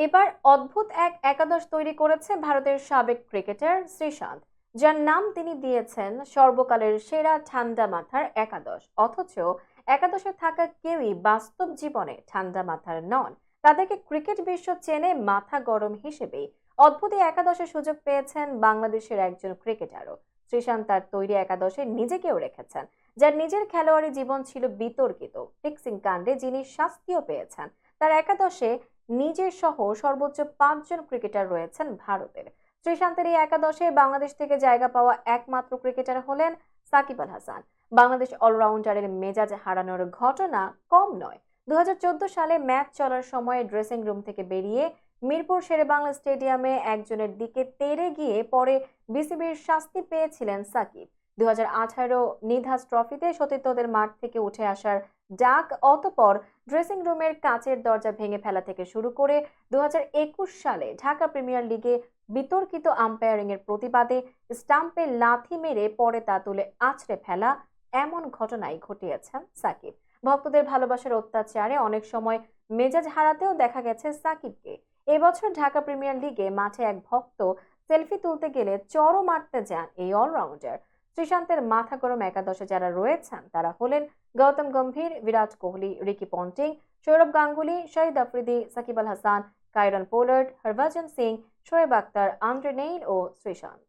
এবার অদ্ভুত এক একাদশ তৈরি করেছে ভারতের সাবেক ক্রিকেটার শ্রীশান্ত, যার নাম তিনি দিয়েছেন সর্বকালের সেরা ঠান্ডা মাথার একাদশ। অথচ একাদশে থাকা কেউই বাস্তব জীবনে ঠান্ডা মাথার নন। তাদেরকে ক্রিকেট বিশ্ব চেনে মাথা গরম হিসেবেই। অদ্ভুত এই একাদশের সুযোগ পেয়েছেন বাংলাদেশের একজন ক্রিকেটারও। শ্রীশান্ত তার তৈরি একাদশে নিজেকেও রেখেছেন, যার নিজের খেলোয়াড়ি জীবন ছিল বিতর্কিত। ফিক্সিং কাণ্ডে যিনি শাস্তিও পেয়েছেন, তার একাদশে নিজের সহ সর্বোচ্চ 5 জন ক্রিকেটার রয়েছেন ভারতের। শ্রীশান্তের এই একাদশে বাংলাদেশ থেকে জায়গা পাওয়া একমাত্র ক্রিকেটার হলেন সাকিব আল হাসান। বাংলাদেশ অলরাউন্ডারের মেজাজ হারানোর ঘটনা কম নয়। 2014 সালে ম্যাচ চলার সময় ড্রেসিং রুম থেকে বেরিয়ে মিরপুর শেরেবাংলা স্টেডিয়ামে একজনের দিকে তেড়ে গিয়ে পরে বিসিবির শাস্তি পেয়েছিলেন সাকিব। 2018 নিধাস ট্রফিতে সতীর্থদের মাঠ থেকে উঠে আসার ডাক, অতঃপর ড্রেসিং রুমের কাচের দরজা ভেঙে ফেলা থেকে শুরু করে 2021 সালে ঢাকা প্রিমিয়ার লিগে বিতর্কিত আম্পায়ারিং এর প্রতিবাদে স্টাম্পে লাথি মেরে পরে তা তুলে আছড়ে ফেলা, এমন ঘটনাই ঘটিয়েছেন সাকিব। ভক্তদের ভালোবাসার অত্যাচারে অনেক সময় মেজাজ হারাতেও দেখা গেছে সাকিবকে। এবছর ঢাকা প্রিমিয়ার লিগে মাঠে এক ভক্ত সেলফি তুলতে গেলে চড়ও মারতে যান এই অলরাউন্ডার। শ্রীশান্তের মাথা গরম একাদশে যারা রয়েছেন তারা হলেন Gautam Gambhir, Virat Kohli, Ricky Ponting, Sourav Ganguly, Shahid Afridi, Shakib Al Hasan, Kieron Pollard, Harbhajan Singh, Shoaib Akhtar, Andre Nel ও শ্রীশান্ত।